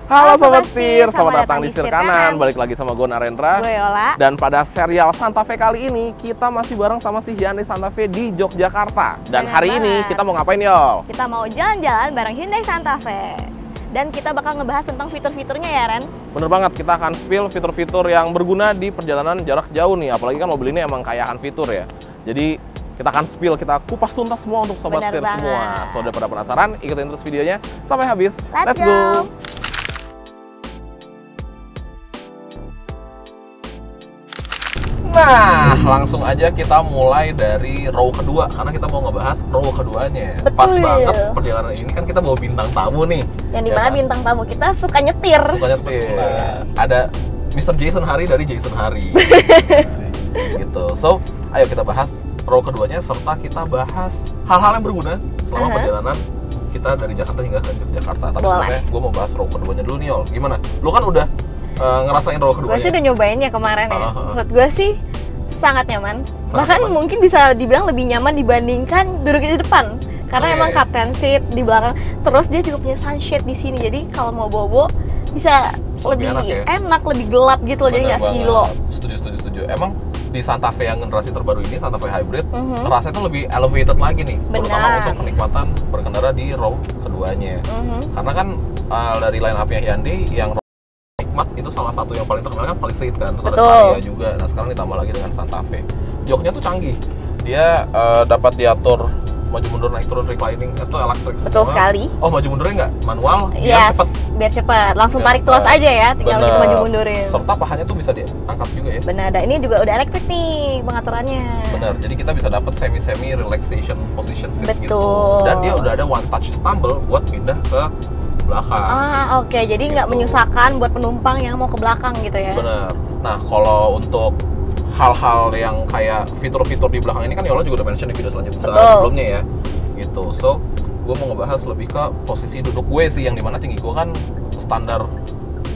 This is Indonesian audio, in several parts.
Halo Sobat Setir, selamat datang di Setir Kanan. Balik lagi sama gue Narendra. Gue Yola. Dan pada serial Santa Fe kali ini, kita masih bareng sama si Hyundai Santa Fe di Yogyakarta. Dan hari ini kita mau ngapain, Yol? Kita mau jalan-jalan bareng Hyundai Santa Fe. Dan kita bakal ngebahas tentang fitur-fiturnya ya, Ren? Bener banget, kita akan spill fitur-fitur yang berguna di perjalanan jarak jauh nih. Apalagi kan mobil ini emang kaya akan fitur ya. Jadi kita akan spill, kita kupas tuntas semua untuk Sobat Setir semua. So, udah pada penasaran? Ikutin terus videonya sampai habis. Let's go! Nah, langsung aja kita mulai dari row kedua karena kita mau ngebahas row keduanya. Betul. Pas banget perjalanan ini kan kita bawa bintang tamu nih. Yang dimana kan? bintang tamu kita suka nyetir. Suka nyetir. Ada Mr. Jason Hari dari Jason Hari. Gitu. So, ayo kita bahas row keduanya serta kita bahas hal-hal yang berguna selama perjalanan kita dari Jakarta hingga ke Jakarta. Tapi sebenarnya gue mau bahas row keduanya dulu nih, Yol. Gimana? Lu kan udah ngerasain row keduanya? Gue sih udah nyobain ya kemarin ya. Menurut gue sih sangat nyaman. Bahkan mungkin bisa dibilang lebih nyaman dibandingkan duduk di depan. Karena emang captain seat di belakang. Terus dia juga punya sunshade di sini. Jadi kalau mau bobo bisa lebih enak, lebih gelap gitu loh. Jadi nggak silo. Setuju. Emang di Santa Fe yang generasi terbaru ini, Santa Fe Hybrid, rasanya tuh lebih elevated lagi nih. Terutama untuk kenikmatan berkendara di row keduanya. Karena kan dari line up-nya Hyundai yang nikmat itu salah satu yang paling terkenal kan Palisade kan, terus ada Staria juga. Nah sekarang ditambah lagi dengan Santa Fe. Joknya tuh canggih, dia dapat diatur maju mundur naik turun reclining itu elektrik semua. Betul sekali. Oh maju mundurnya nggak manual, biar cepet. Langsung tarik tuas aja ya, tinggal kita maju mundurin. Serta pahanya tuh bisa diangkat juga ya. Benar, dan ini juga udah elektrik nih pengaturannya. Benar, jadi kita bisa dapat semi relaxation position seat gitu. Betul. Dan dia udah ada one touch stumble buat pindah ke belakang. Oke. Jadi nggak menyusahkan buat penumpang yang mau ke belakang gitu ya. Benar. Nah, kalau untuk hal-hal yang kayak fitur-fitur di belakang ini kan Yola juga udah mention di video sebelumnya ya. Gitu. So, gue mau ngebahas lebih ke posisi duduk gue sih, yang dimana tinggi gue kan standar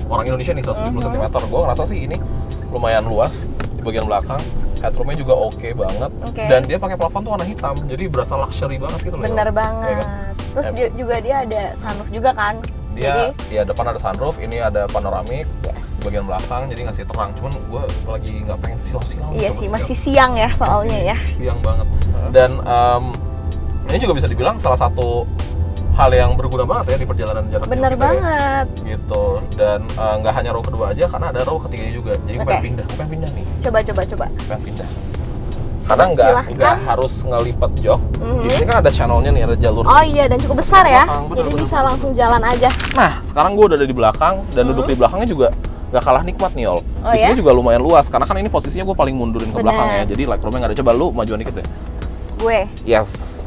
orang Indonesia nih 170 cm. Gue ngerasa sih ini lumayan luas di bagian belakang. Headroomnya juga oke banget. Dan dia pakai plafon tuh warna hitam, jadi berasa luxury banget gitu loh. Bener banget. Terus juga dia ada sunroof juga kan? Dia ya depan ada sunroof, ini ada panoramik di bagian belakang, jadi ngasih terang. Cuman gue lagi nggak pengen silau-silau. Iya sih, masih siang ya soalnya ya. Siang banget. Dan ini juga bisa dibilang salah satu hal yang berguna banget ya di perjalanan jarak jauh. Bener banget. Ya. Gitu. Dan nggak hanya row kedua aja, karena ada row ketiganya juga. Jadi gue pengen pindah nih. Coba. Pengen pindah. Karena nggak harus ngelipat jok. Di sini kan ada channelnya nih, ada jalur. Oh iya, dan cukup besar ya. Jadi bisa langsung jalan aja. Nah, sekarang gue udah ada di belakang dan duduk di belakangnya juga nggak kalah nikmat nih, Yol. Di sini juga lumayan luas karena kan ini posisinya gue paling mundurin ke belakang ya. Jadi legroomnya nggak ada. Coba lu majuan dikit deh. Gue. Yes.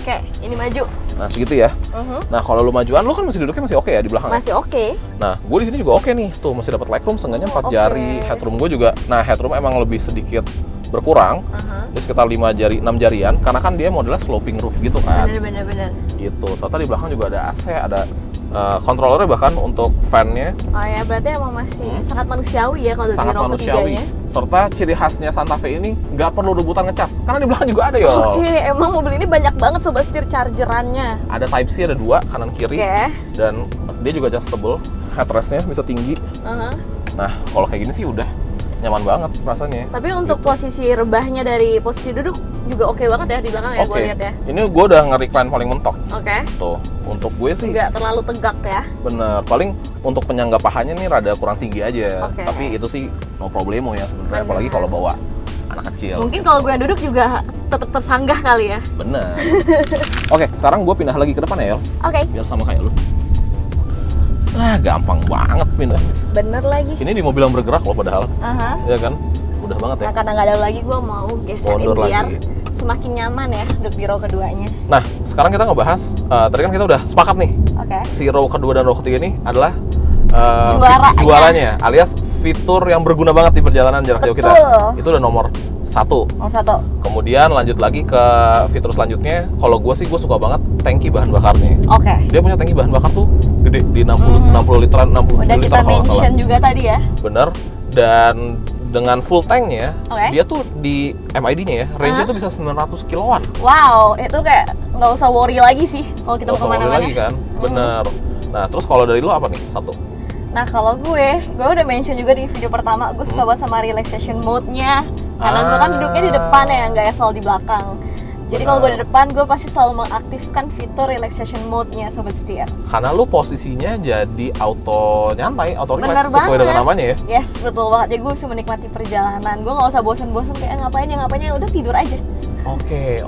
Oke, ini maju. Nah, segitu ya. Nah, kalau lu majuan, lu kan masih duduknya masih oke ya di belakang. Masih oke. Nah, gue di sini juga oke nih. Tuh masih dapat legroom seenggaknya 4 jari. Headroom gue juga. Nah, headroom emang lebih sedikit berkurang. Dia sekitar 6 jarian karena kan dia modelnya sloping roof gitu kan. Bener. Gitu. Serta di belakang juga ada AC, ada controllernya bahkan untuk fan-nya. Oh ya, berarti emang masih sangat manusiawi ya kalau di row ketiganya. Serta ciri khasnya Santa Fe ini nggak perlu rebutan ngecas, karena di belakang juga ada ya. Oke, emang mobil ini banyak banget Sobat Setir chargerannya. Ada Type C, ada 2, kanan kiri. Dan dia juga adjustable, headrestnya bisa tinggi. Nah, kalau kayak gini sih udah nyaman banget rasanya. Tapi untuk posisi rebahnya dari posisi duduk juga oke banget ya di belakang ya, gue lihat ya. Ini gue udah nge-recline paling mentok. Tuh, untuk gue sih nggak terlalu tegak ya. Bener, paling untuk penyangga pahanya nih rada kurang tinggi aja. Tapi itu sih no problemo ya sebenarnya, apalagi kalau bawa anak kecil. Mungkin kalau gue yang duduk juga tetap tersanggah kali ya. Bener. Oke, sekarang gue pindah lagi ke depan ya, Yol. Biar sama kayak lu. Gampang banget pindah. Bener lagi. Ini di mobil yang bergerak loh padahal. Ya kan? Mudah banget ya. Nah, karena nggak ada lagi, gue mau geserin biar semakin nyaman ya duduk di row keduanya. Nah, sekarang kita ngebahas, tadi kan kita udah sepakat nih. Si row kedua dan row ketiga ini adalah juaranya, alias fitur yang berguna banget di perjalanan jarak jauh kita. Itu udah nomor 1. Kemudian lanjut lagi ke fitur selanjutnya. Kalau gue sih gue suka banget tangki bahan bakarnya. Dia punya tangki bahan bakar tuh gede di 60 literan, 60 udah liter kita mention juga tadi ya. Bener. Dan dengan full tanknya, dia tuh di MID-nya ya, range-nya tuh bisa 900 kiloan. Wow, itu kayak nggak usah worry lagi sih kalau kita mau kemana-mana. Kan? Bener. Nah, terus kalau dari lu apa nih? Satu. Nah, kalau gue udah mention juga di video pertama, gue suka banget sama relaxation mode-nya. Karena gue kan duduknya di depan ya, nggak selalu di belakang. Jadi kalau gue di depan, gue pasti selalu mengaktifkan fitur relaxation mode-nya, Sobat Setir. Karena lu posisinya jadi auto nyantai, auto relax sesuai dengan namanya ya? Yes, betul banget. Jadi gue bisa menikmati perjalanan. Gue nggak usah bosan-bosan kayak ngapain ya, udah tidur aja. Oke.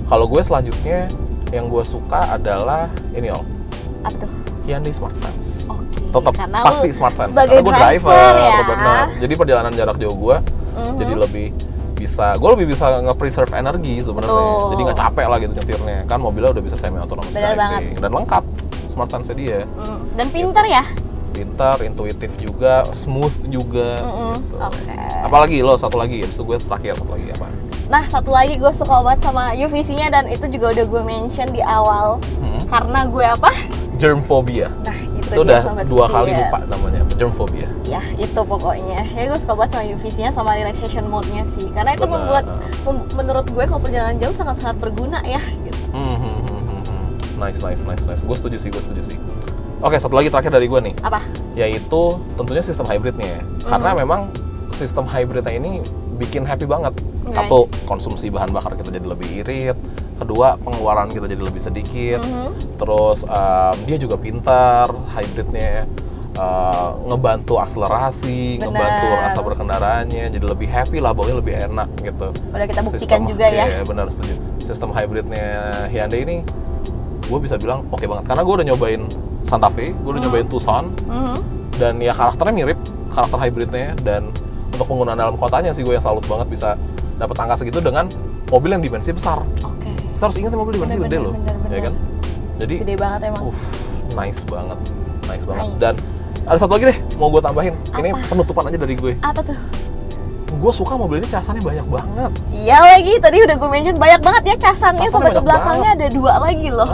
Kalau gue selanjutnya, yang gue suka adalah ini Apa tuh? Hyundai Smart Sense. Tetap pasti Smart Sense. Sebagai karena gue driver ya. Benar. Jadi perjalanan jarak jauh gue jadi lebih bisa nge-preserve energi sebenarnya. Jadi nggak capek lah gitu nyetirnya. Kan mobilnya udah bisa semi autonomous driving dan lengkap Smart Sense dia. Dan pintar ya? Pintar, intuitif juga, smooth juga. Gitu. Apalagi lo satu lagi, habis itu gue terakhir satu lagi apa? Nah, satu lagi gue suka banget sama UVC-nya dan itu juga udah gue mention di awal. Karena gue apa? Germphobia. Nah, itu udah 2 kali lupa namanya, germphobia. Ya, itu pokoknya. Ya gue suka banget sama UVC-nya sama relaxation mode-nya sih. Karena itu membuat menurut gue kalau perjalanan jauh sangat-sangat berguna ya gitu. Nice. Gue setuju sih. Oke, satu lagi terakhir dari gue nih. Apa? Yaitu tentunya sistem hybridnya. Karena memang sistem hybridnya ini bikin happy banget. Satu, konsumsi bahan bakar kita jadi lebih irit. Kedua, pengeluaran kita jadi lebih sedikit. Terus dia juga pintar hybridnya. Ngebantu akselerasi, ngebantu rasa berkendaraannya, jadi lebih happy lah, baunya lebih enak gitu. Udah kita buktikan juga ya. Iya, benar, setuju. Sistem hybridnya Hyundai ini, gue bisa bilang oke banget. Karena gue udah nyobain Santa Fe, gue udah nyobain Tucson, dan ya karakternya mirip, karakter hybridnya. Dan untuk penggunaan dalam kotanya sih gue yang salut banget bisa dapat angka segitu dengan mobil yang dimensinya besar. Kita harus ingat mobil dimensi gede loh, ya kan? Jadi gede banget emang. Nice banget. Dan ada satu lagi deh, mau gue tambahin. Ini penutupan aja dari gue. Apa tuh? Gue suka mobil ini casannya banyak banget. Iya lagi, tadi udah gue mention banyak banget ya casannya sampai ke belakangnya ada 2 lagi loh.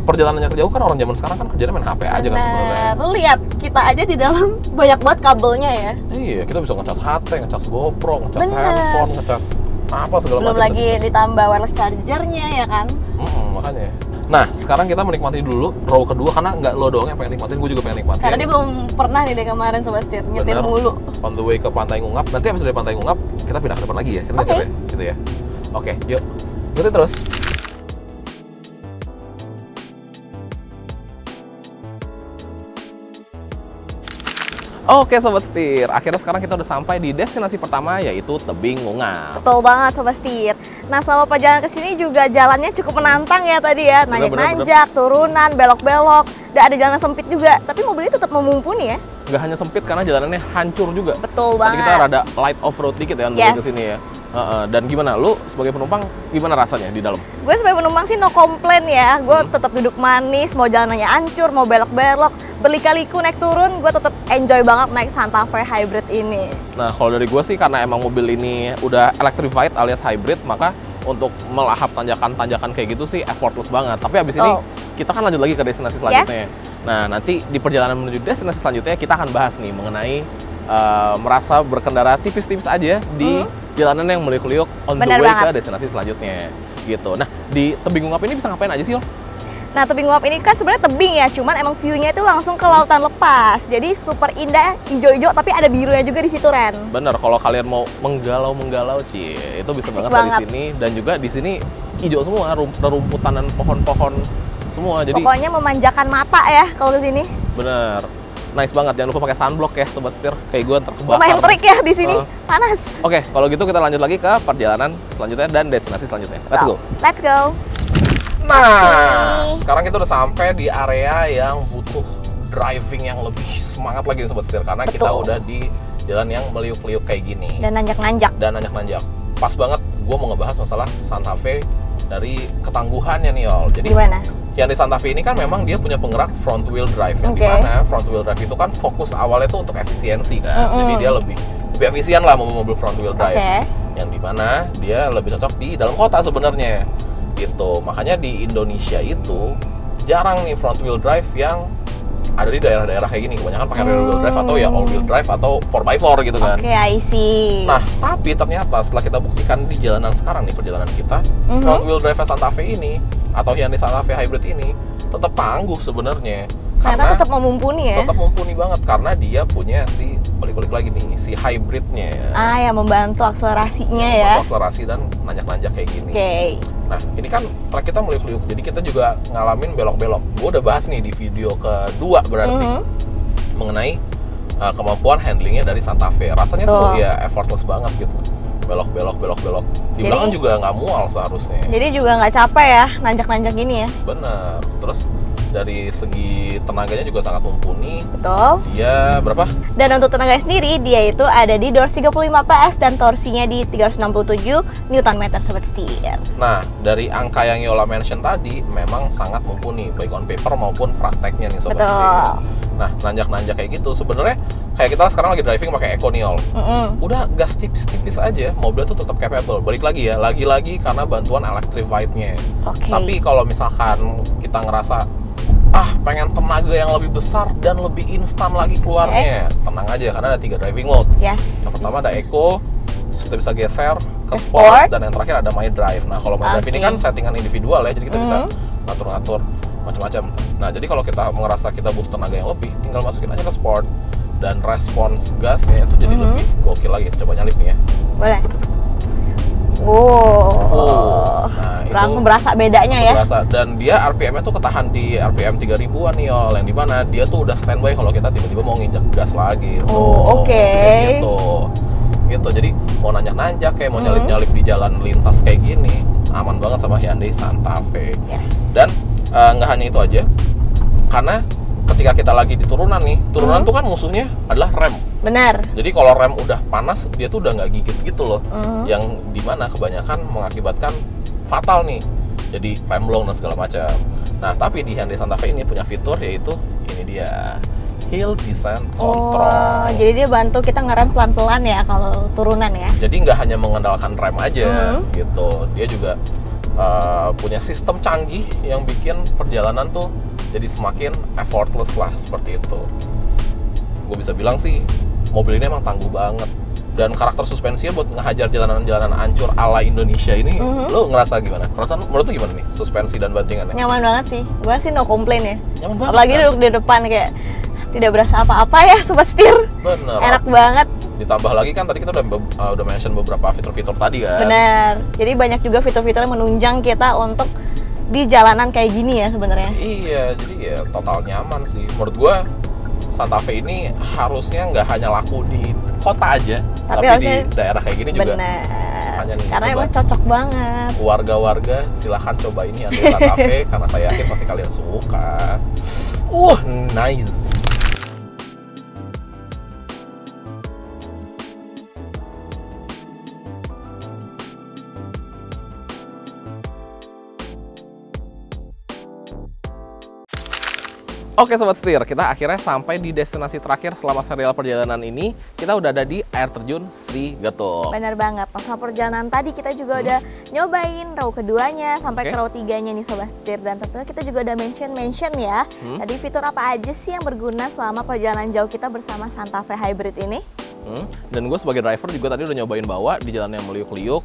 Perjalanannya jauh kan orang zaman sekarang kan kerjanya main HP aja kan sebenarnya. Lihat, kita aja di dalam banyak banget kabelnya ya. Iya, kita bisa ngecas HT, ngecas GoPro, ngecas handphone, ngecas apa segala macam. Belum lagi ditambah wireless chargernya ya kan. Makanya. Nah, sekarang kita menikmati dulu row kedua karena nggak lo doang yang pengen nikmatin, gue juga pengen nikmatin. Karena dia belum pernah nih dari kemarin Sobat Setir, nyetir mulu. On the way ke Pantai Ngungap, nanti habis dari Pantai Ngungap kita pindah ke depan lagi ya, kita nyetir ya, gitu ya. Oke, yuk, ikutin terus. Oke Sobat Setir, akhirnya sekarang kita udah sampai di destinasi pertama yaitu Tebing Ngungap. Betul banget Sobat Setir. Nah selama perjalanan ke sini juga jalannya cukup menantang ya tadi ya. Nanjak-nanjak, turunan, belok-belok, dan ada jalan sempit juga. Tapi mobil ini tetap memumpuni ya. Nggak hanya sempit karena jalanannya hancur juga. Betul banget. Tadi kita rada light off-road dikit ya ke sini ya. Dan gimana, lu sebagai penumpang gimana rasanya di dalam? Gue sebagai penumpang sih no komplain ya. Gue tetap duduk manis, mau jalanannya hancur, mau belok-belok, berliku-liku naik turun, gue tetap enjoy banget naik Santa Fe Hybrid ini. Nah kalau dari gue sih karena emang mobil ini udah electrified alias hybrid, maka untuk melahap tanjakan-tanjakan kayak gitu sih effortless banget. Tapi abis ini kita kan lanjut lagi ke destinasi selanjutnya. Nah nanti di perjalanan menuju destinasi selanjutnya kita akan bahas nih mengenai merasa berkendara tipis-tipis aja di jalanan yang meliuk-liuk on the way ke destinasi selanjutnya gitu. Nah di Tebing Ngungap ini bisa ngapain aja sih lo? Nah Tebing Ngungap ini kan sebenarnya tebing ya, cuman emang view-nya itu langsung ke lautan lepas. Jadi super indah, hijau-hijau tapi ada birunya juga di situ Ren. Bener, kalau kalian mau menggalau-menggalau itu bisa banget dari sini. Dan juga di sini hijau semua, rumputan dan pohon-pohon semua. Jadi pokoknya memanjakan mata ya kalau ke sini. Bener. Nice banget, jangan lupa pakai sunblock ya Sobat Setir. Kayak gue terbakar. Lumayan trik ya di sini, panas. Oke, kalau gitu kita lanjut lagi ke perjalanan selanjutnya dan destinasi selanjutnya. Let's go. Let's go. Nah, sekarang kita udah sampai di area yang butuh driving yang lebih semangat lagi Sobat Setir. Karena kita udah di jalan yang meliuk-liuk kayak gini. Dan nanjak-nanjak. Pas banget, gue mau ngebahas masalah Santa Fe dari ketangguhannya nih Yol. Jadi gimana? Yang di Santa Fe ini kan memang dia punya penggerak front wheel drive, yang dimana front wheel drive itu kan fokus awalnya tuh untuk efisiensi kan, jadi dia lebih efisien lah mobil front wheel drive, yang dimana dia lebih cocok di dalam kota sebenarnya, gitu. Makanya di Indonesia itu jarang nih front wheel drive yang ada di daerah-daerah kayak gini, kebanyakan pakai rear wheel drive atau ya all wheel drive atau 4x4 gitu kan. Oke, I see. Nah, tapi ternyata setelah kita buktikan di jalanan sekarang nih, perjalanan kita, front wheel drive Santa Fe ini atau yang di Santa Fe Hybrid ini tetap tangguh sebenarnya. Karena tetap mumpuni ya. Tetap mumpuni banget karena dia punya si balik-balik lagi nih, si hybridnya. Yang membantu akselerasinya ya. Akselerasi dan nanjak-nanjak kayak gini. Oke. Nah, ini kan trek kita meliuk-liuk, jadi kita juga ngalamin belok-belok. Gue udah bahas nih di video kedua berarti mengenai kemampuan handlingnya dari Santa Fe. Rasanya tuh ya effortless banget gitu. Belok-belok. Di belakang juga nggak mual seharusnya. Jadi juga nggak capek ya nanjak-nanjak gini ya. Bener. Terus dari segi tenaganya juga sangat mumpuni. Betul. Dia berapa? Dan untuk tenaga sendiri, dia itu ada di 235 PS dan torsinya di 367 Nm sobat setir. Nah, dari angka yang Yola mention tadi memang sangat mumpuni baik on paper maupun prakteknya nih sobat setir. Nah, nanjak-nanjak kayak gitu sebenarnya kayak kita sekarang lagi driving pakai Econiol. Udah gas tipis-tipis aja, mobil tuh tetap capable. Balik lagi ya, lagi-lagi karena bantuan electrified-nya. Tapi kalau misalkan kita ngerasa pengen tenaga yang lebih besar dan lebih instan lagi keluarnya, tenang aja karena ada 3 driving mode. Yang pertama ada Eco, kita bisa geser ke Sport, dan yang terakhir ada My Drive. Nah, kalau My Drive ini kan settingan individual ya, jadi kita bisa ngatur-ngatur macam-macam. Nah, jadi kalau kita merasa kita butuh tenaga yang lebih, tinggal masukin aja ke Sport, dan respons gasnya itu jadi lebih gokil lagi. Coba nyalip nih ya. Boleh. Nah, langsung berasa bedanya ya. Berasa. Dan dia RPM-nya tuh ketahan di RPM 3000-an nih, Yol. Yang dimana dia tuh udah standby kalau kita tiba-tiba mau nginjak gas lagi. Gitu. Jadi mau nanjak-nanjak kayak mau nyalip-nyalip di jalan lintas kayak gini, aman banget sama Hyundai Santa Fe. Dan nggak hanya itu aja, karena ketika kita lagi di turunan nih, turunan tuh kan musuhnya adalah rem. Benar. Jadi kalau rem udah panas, dia tuh udah nggak gigit gitu loh. Yang dimana kebanyakan mengakibatkan fatal nih. Jadi remblong dan segala macam. Nah, tapi di Hyundai Santa Fe ini punya fitur yaitu ini dia, Hill Descent Control. Jadi dia bantu kita ngerem pelan-pelan ya kalau turunan ya. Jadi nggak hanya mengandalkan rem aja gitu. Dia juga punya sistem canggih yang bikin perjalanan tuh jadi semakin effortless lah, seperti itu. Gue bisa bilang sih mobil ini emang tangguh banget, dan karakter suspensinya buat ngehajar jalanan-jalanan ancur ala Indonesia ini, lo ngerasa gimana? Perasaan menurut lo gimana nih suspensi dan bantingannya? Nyaman banget sih, gue sih no complain ya. Nyaman banget. Apalagi duduk di depan kayak tidak berasa apa-apa ya sobat setir. Bener. Enak banget. Ditambah lagi kan tadi kita udah mention beberapa fitur-fitur tadi kan. Benar. Jadi banyak juga fitur-fitur yang menunjang kita untuk di jalanan kayak gini ya sebenarnya. Iya, jadi ya total nyaman sih. Menurut gue Santa Fe ini harusnya nggak hanya laku di kota aja, tapi di daerah kayak gini juga. Benar. Nih, karena emang cocok banget. Warga-warga silahkan coba ini Hyundai Santa Fe karena saya yakin pasti kalian suka. Nice. Oke sobat setir, kita akhirnya sampai di destinasi terakhir selama serial perjalanan ini. Kita udah ada di air terjun Sri Getung. Bener banget, pas perjalanan tadi kita juga udah nyobain row keduanya sampai ke row 3-nya nih sobat setir. Dan tentunya kita juga udah mention ya, tadi fitur apa aja sih yang berguna selama perjalanan jauh kita bersama Santa Fe Hybrid ini. Dan gue sebagai driver juga tadi udah nyobain bawa di jalan yang meliuk-liuk,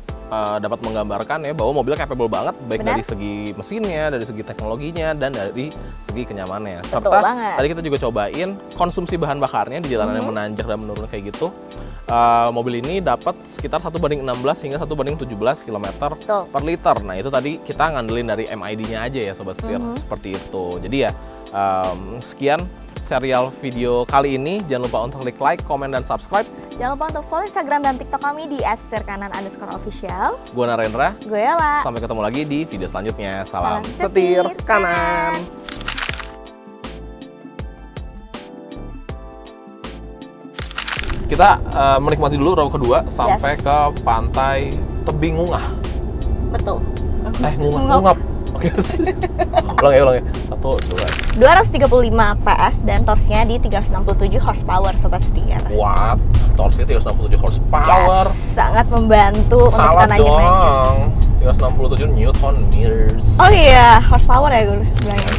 dapat menggambarkan ya bahwa mobilnya capable banget, baik dari segi mesinnya, dari segi teknologinya, dan dari segi kenyamanannya. Serta tadi kita juga cobain konsumsi bahan bakarnya di jalanan yang menanjak dan menurun kayak gitu. Mobil ini dapat sekitar 1:16 hingga 1:17 km per liter. Nah itu tadi kita ngandelin dari MID-nya aja ya sobat setir, seperti itu. Jadi ya sekian serial video kali ini. Jangan lupa untuk klik like, komen, dan subscribe. Jangan lupa untuk follow Instagram dan TikTok kami di @setirkanan_official. Gue Narendra. Gue Yola. Sampai ketemu lagi di video selanjutnya. Salam setir kanan. Kita menikmati dulu row kedua sampai ke pantai Tebing Ngungah. Betul. Ngungap. Oke, ulang ya. 1, 2. 235 PS dan torsinya di 367 horsepower sobat setir. What? Torsinya 367 horsepower. Sangat membantu untuk kita nanjak-nanjak. 367 Newton meters. Oh iya, horsepower ya gue bilangnya.